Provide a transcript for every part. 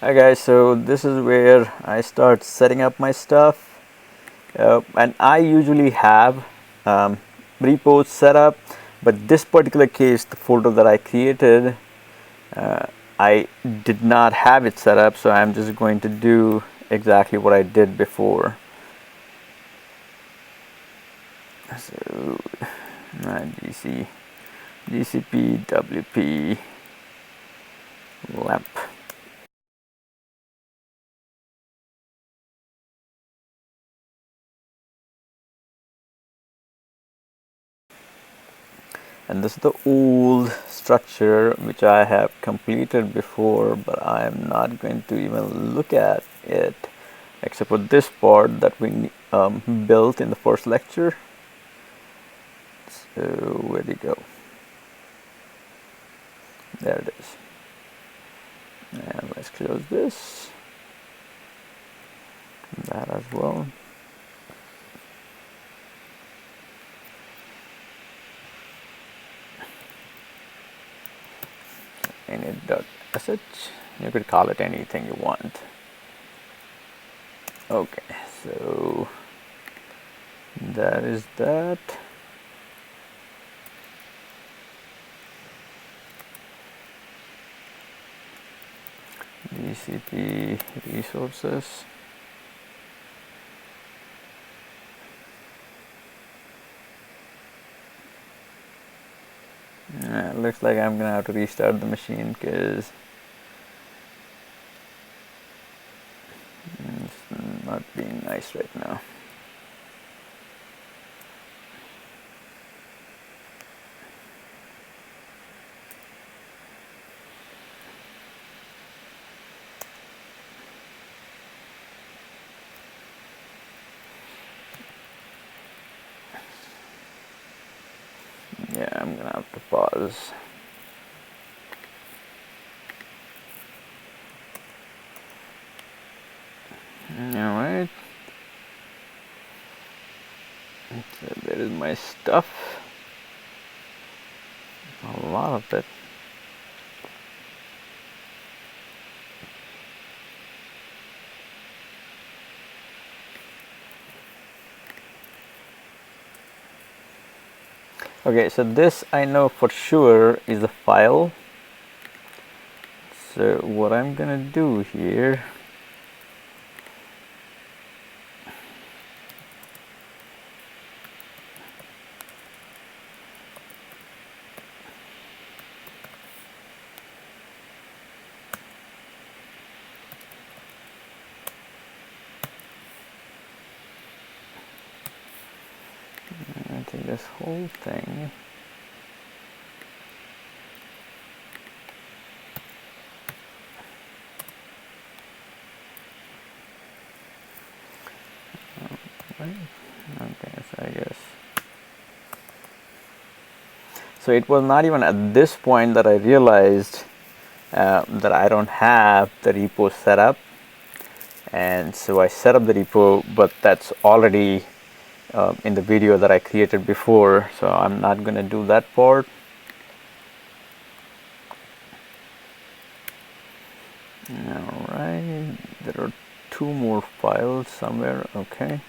Hi guys, so this is where I start setting up my stuff, and I usually have repos set up, but this particular case, the folder that I created, I did not have it set up, so I'm just going to do exactly what I did before. So GCP WP lamp. And this is the old structure which I have completed before, but I am not going to even look at it except for this part that we built in the first lecture. So where'd it go? There it is. And let's close this, that as well. Init.sh, you could call it anything you want. Okay, so that is that. GCP resources. Looks like I'm gonna have to restart the machine because it's not being nice right now. Yeah, I'm gonna have to pause. Alright. So there is my stuff. A lot of it. Okay, so this I know for sure is a file. So what I'm gonna do here, I take this whole thing. Okay, so I guess. So it was not even at this point that I realized that I don't have the repo set up. And so I set up the repo, but that's already in the video that I created before, so I'm not going to do that part. Alright, there are two more files somewhere. Okay.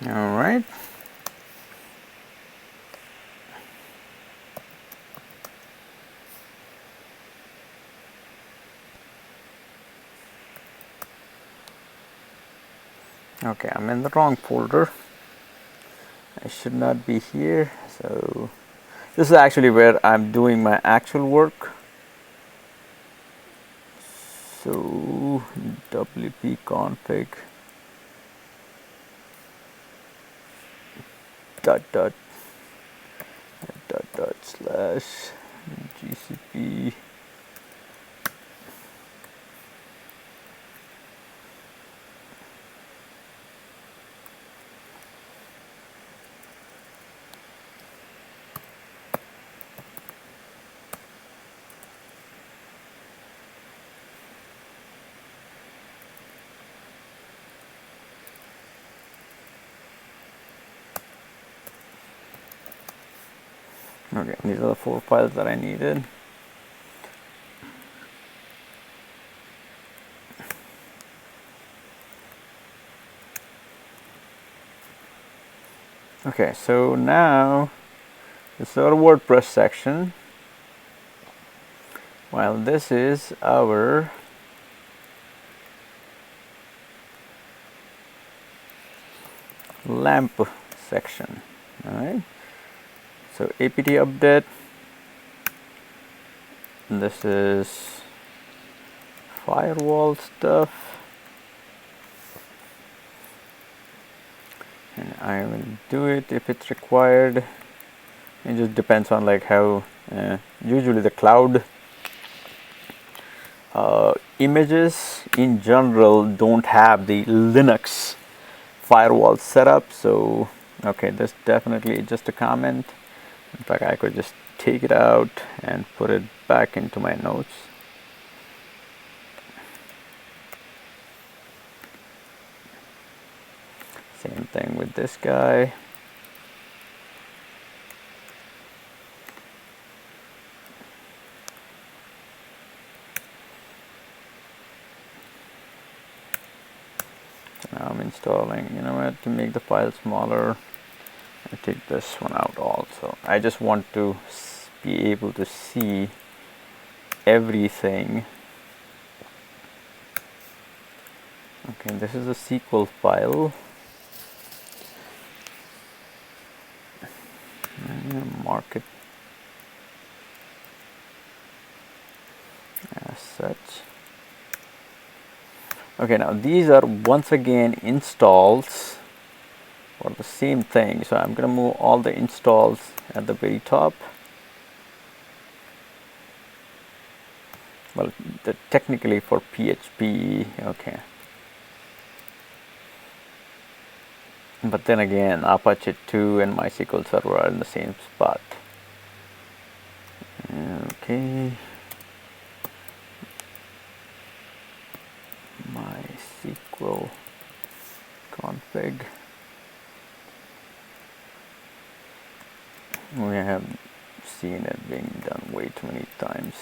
All right. Okay, I'm in the wrong folder. I should not be here. So this is actually where I'm doing my actual work. So wp config dot dot dot dot slash GCP Okay, these are the 4 files that I needed. Okay, so now this is our WordPress section, while this is our lamp section. All right, so apt update, this is firewall stuff, and I will do it if it's required. It just depends on like how usually the cloud images in general don't have the Linux firewall setup. So okay, this definitely just a comment. In fact, I could just take it out and put it back into my notes. Same thing with this guy. So now I'm installing, you know what, to make the file smaller, I take this one out also. I just want to be able to see everything. Okay, this is a SQL file. Mark it as such. Okay, now these are once again installs for the same thing. So I'm going to move all the installs at the very top. Well, technically for PHP, okay. But then again, Apache 2 and MySQL Server are in the same spot. Okay. MySQL config. We have seen it being done way too many times.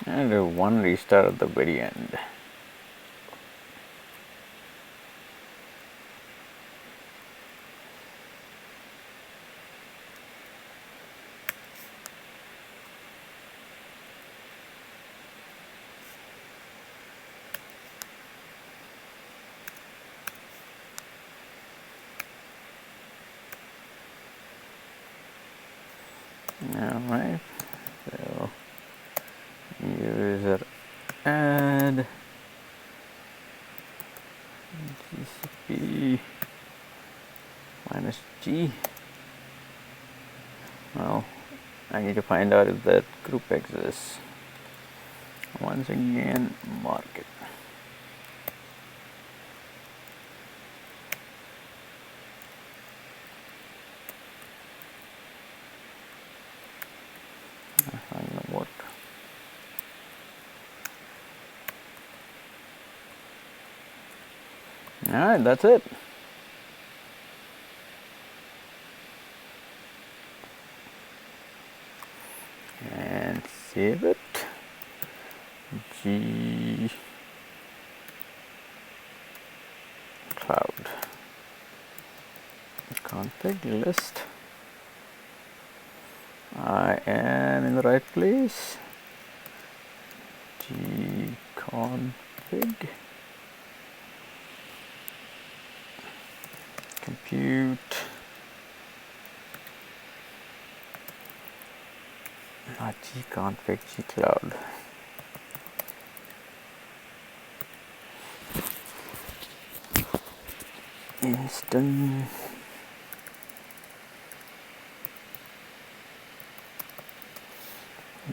And do one restart at the very end. Alright, so user add GCP minus G. Well, I need to find out if that group exists. Once again, mark it. Not gonna work. Alright, that's it. And save it. G cloud config list. I am in the right place. G config compute. Not G config, G cloud. Instant.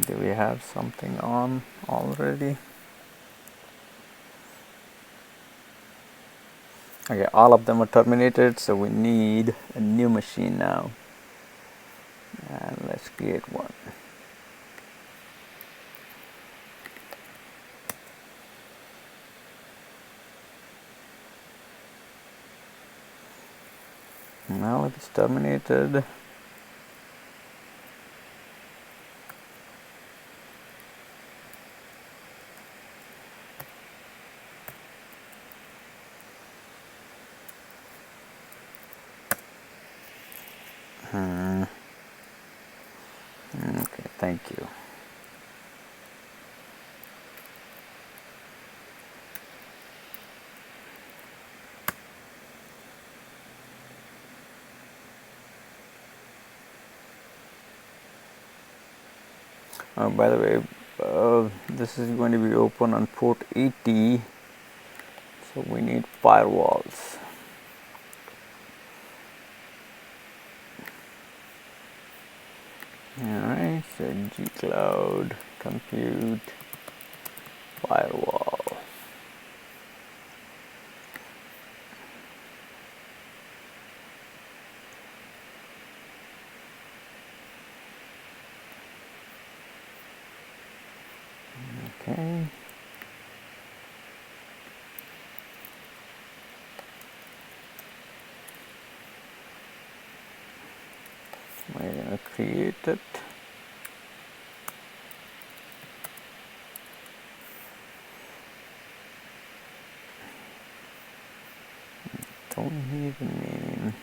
Do we have something on already? Okay, all of them are terminated, so we need a new machine now. And let's create one. Now it is terminated. Okay, thank you. By the way, this is going to be open on port 80, so we need firewalls. Alright, so G Cloud, compute, firewall. Okay. We're gonna create it. Don't need a name.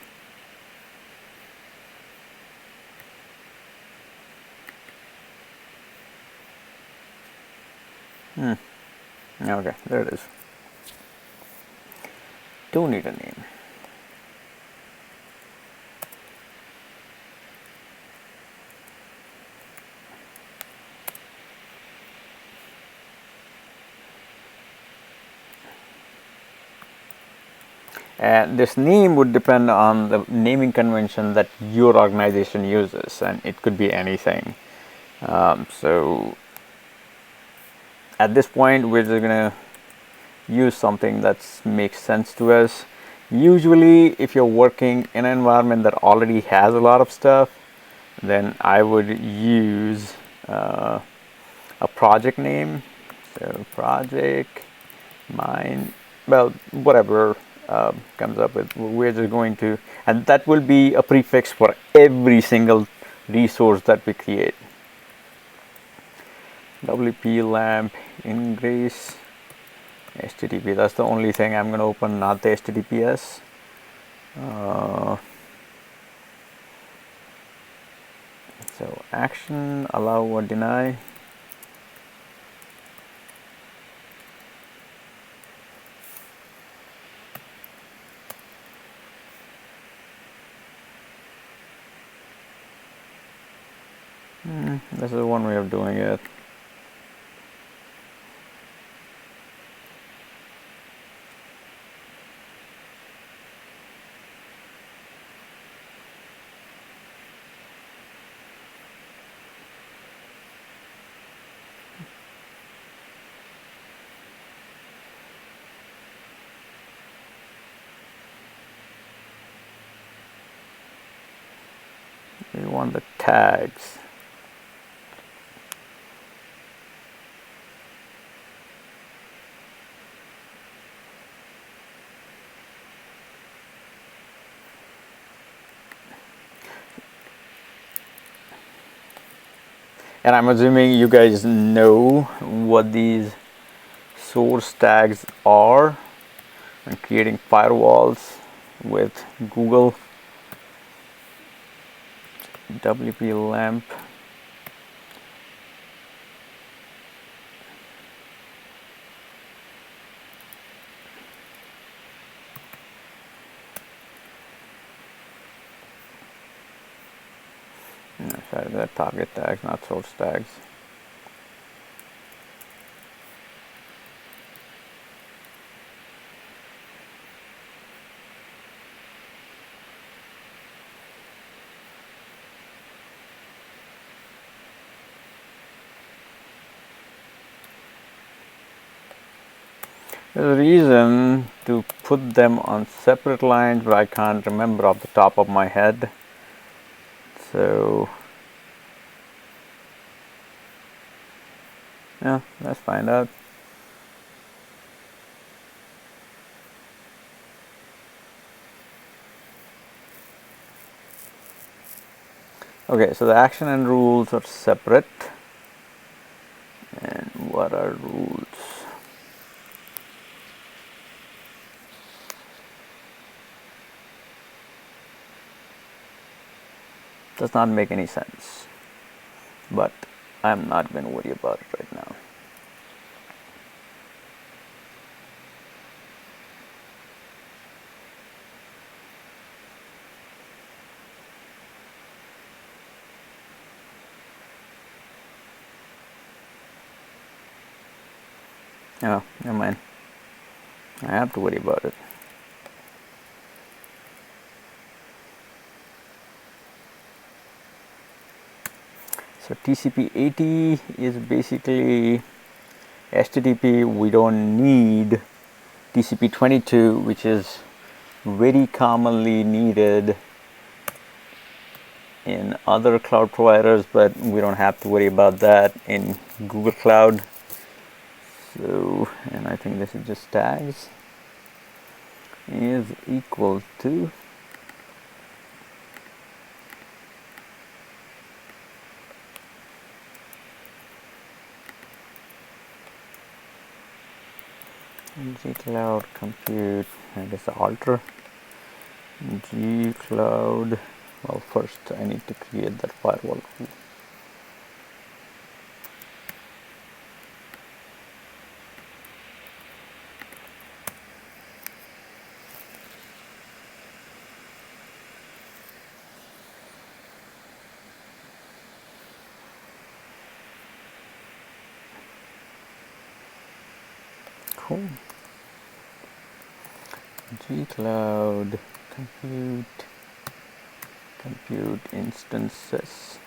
Okay, there it is. Don't need a name. And this name would depend on the naming convention that your organization uses, and it could be anything. So at this point, we're just gonna use something that makes sense to us. Usually, if you're working in an environment that already has a lot of stuff, then I would use a project name. So project, mine, well, whatever comes up with, we're just going to, and that will be a prefix for every single resource that we create. WP lamp ingress HTTP. That's the only thing I'm going to open, not the HTTPS. So action, allow or deny. This is one way of doing it. We want the tags. And I'm assuming you guys know what these source tags are when creating firewalls with Google. WP lamp. No, sorry, they're target tags, not source tags. There's a reason to put them on separate lines, but I can't remember off the top of my head. So, yeah, let's find out. Okay, so the action and rules are separate. And what are rules? Does not make any sense, but I'm not going to worry about it right now. Oh, never mind. I have to worry about it. So TCP 80 is basically HTTP. We don't need TCP 22, which is very commonly needed in other cloud providers, but we don't have to worry about that in Google Cloud. So, and I think this is just tags, is equal to G-Cloud compute, and it's the alter G-Cloud. Well, first I need to create that firewall. Cool. G-Cloud compute instances.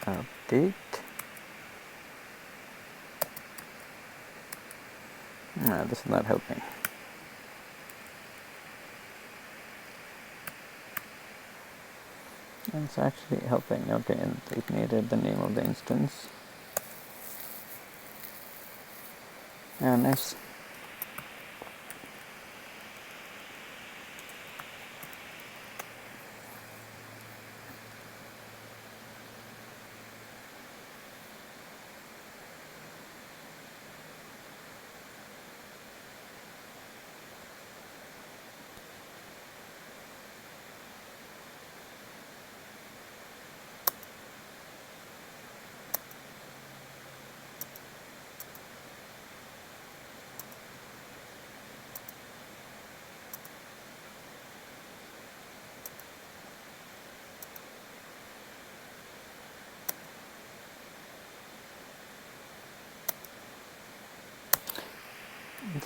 Update. No, this is not helping. It's actually helping. Okay, and it needed the name of the instance. Yeah, nice.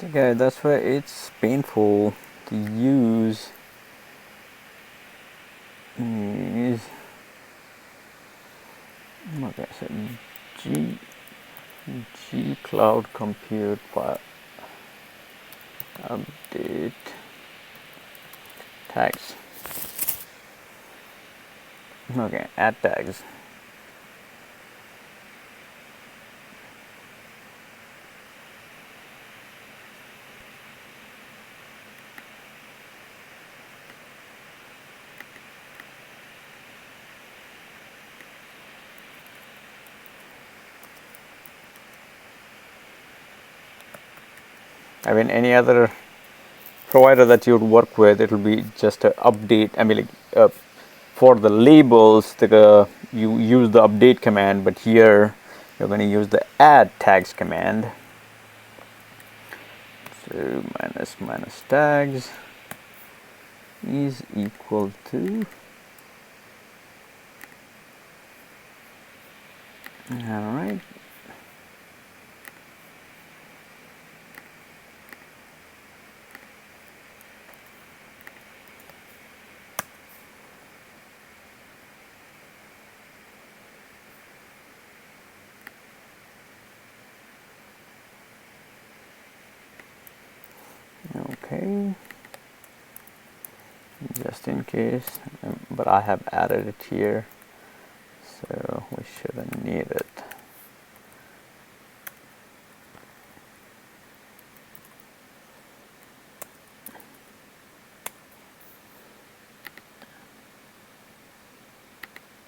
Okay, that's why it's painful to use these. Okay, so G Cloud compute file. update tags. Okay, add tags. I mean, any other provider that you would work with, it will be just an update. I mean, like, for the labels, you use the update command, but here you're going to use the add tags command. So minus tags is equal to, all right. Okay, just in case, but I have added it here, so we shouldn't need it.